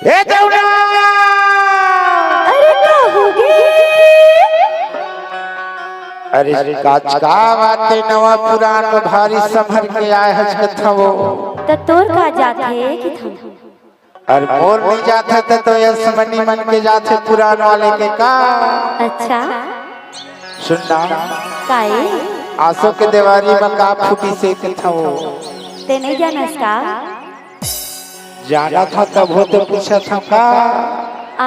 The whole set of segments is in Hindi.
ए देवड़ा अरे क्या हो गए? अरे काच का बाते नवा पुरान भारी संभर के आए हज कथा वो तो तोर का जाते कि थम और मोर नहीं जाते तो यस मनी मन के जाते पुरान वाले के का। अच्छा सुनना काए आसो के देवारी में का फूटी से कथा वो ते नहीं जाना इसका जाना था तब हो तो पूछा था का।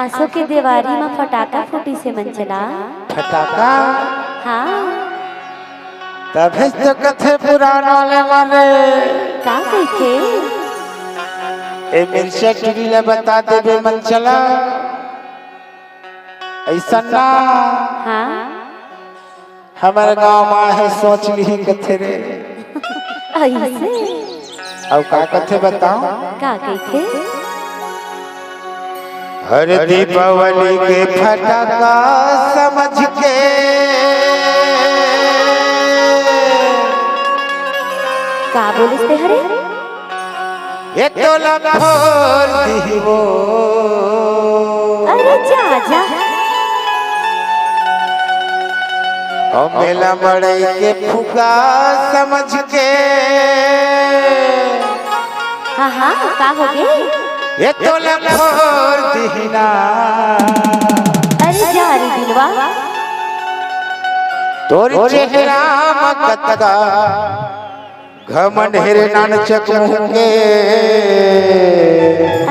आंसू के दीवारी में फटाका फूटी से मन चला फटाका हाँ तभी तो कथे पुरान वाले वाले का कहे ए मिर्चा गिरी ले बता दे बे मन चला ऐसा ना हाँ हमारे गांव में है सोच ली कथे रे ऐसे अब का कथे बताओ का कहे हर दीपावली के फटाका समझ के का बोलिस ते हरे ये तो लखोर दी वो अरे जा जा ओ मेला मड़ई के फुगा समझ के हाँ हाँ का हो गए ये तो लखोर दीना अरे जा रे दिलवा तोर चेहरा मकतका घमंड हेरे नान चकमुंगे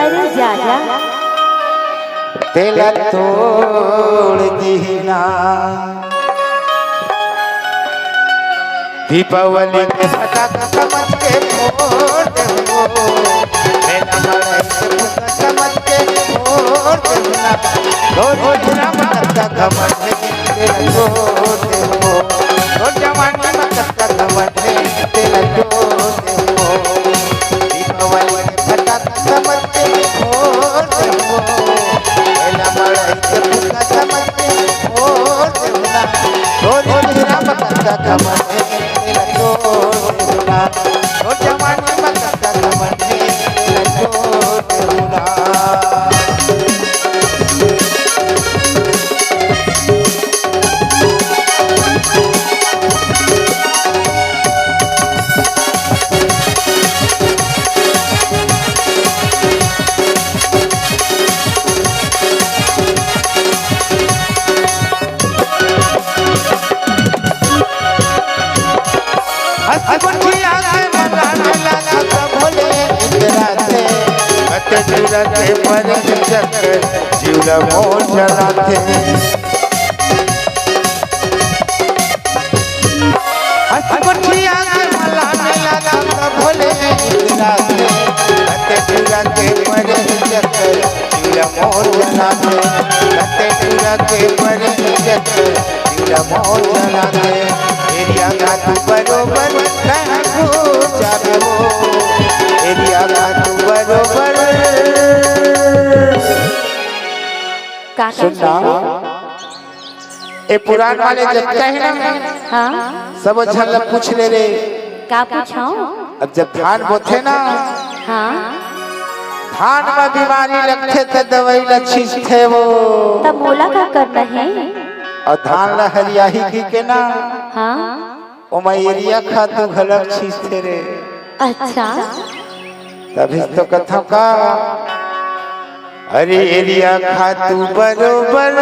अरे जा जा तेला तोड़ दीना दीपावली के फटाका समझ के फोड़ दे वो मेला मड़ई के फुगा समझ के फोड़ दे ना तोर चेहरा मकतका घमंड तेला तोड़ दे वो तोर जवानी मकतका घमंड तेला तोड़ दे वो दीपावली के फटाका समझ के फोड़ दे वो मेला मड़ई के फुगा समझ के फोड़ दे ना तोर चेहरा मकतका घमंड तेला तोड़ दे ना तोर जवानी मकतका घमंड तेला तोड़ दे ना। हसबुटिया से मनाने लगा तो भोले इतराते कते जुरते पर चक्कर जीवला मोर चलाते हसबुटिया से मनाने लगा तो भोले इतराते कते जुरते पर चक्कर जीवला मोर चलाते कते जुरते पर चक्कर जीवला मोर चलाते एरिया का तू बरोबर कहू जाबे वो एरिया का तू बरोबर का सुनना ए पुरान वाले जब कहे ना हाँ सब झल पूछ ले रे का पूछो अब जब धान बोथे ना हाँ धान में बीमारी लगते तो दवाई लच्छी थे वो तब मोला का करना है और धान ला हरियाही की के ना हाँ ओ मैं एरिया खा तू घलक छीस थे रे अच्छा तभी तो कथा का अरे एरिया खा तू बरोबर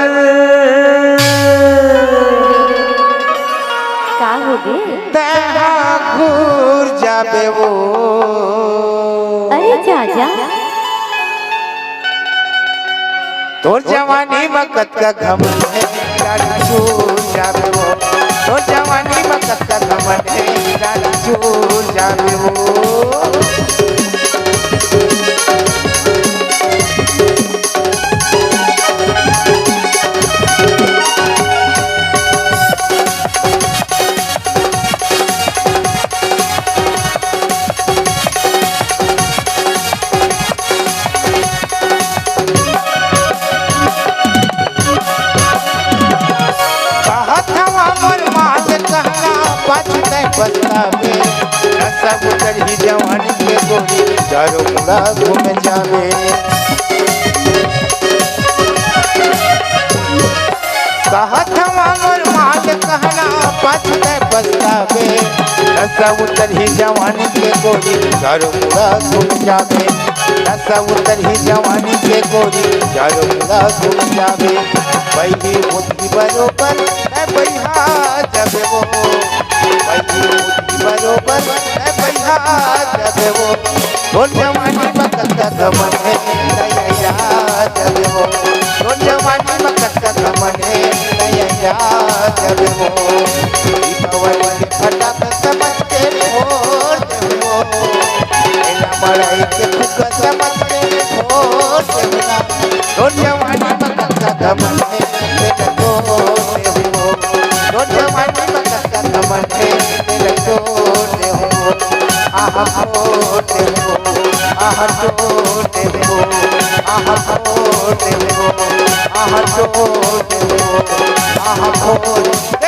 का हो गए तेहा घूर जाबे वो अरे जा जा तोर जवानी मकत का घमंड है गाड़ी छूट जाबे वो तोर जवानी मकत का घमंड है गाड़ी छूट जाबे वो बस्तावे सब उतर ही जवानी के गोरी चारों मुड़ा घूम जावे कहत मोर माल कहना पाछ में बस्तावे नशा उतर ही जवानी के गोरी चारों पूरा घूम जावे नशा उतर ही जवानी के गोरी चारों पूरा घूम जावे बही मुट्ठी बरोबर है बहा जब वो बही मुट्ठी बरोबर है बहा जब वो ढोल जवानी मकत गमन है नया जब वो ढोल जवानी मकत गमन है नया जब वो दीपावली के फटाक समझ के फोड़ देवो मेला मड़ाई के फुग्गा समझ के फोड़ देवना ढोल जवानी मकत गमन है मेरा छोड़ देवो ढोल जवानी मकत गमन है मेरा छोड़ देवो आहा छोड़ देवो आहा छोड़ देवो आहा छोड़ देवो आहा छोड़ देवो आहा छोड़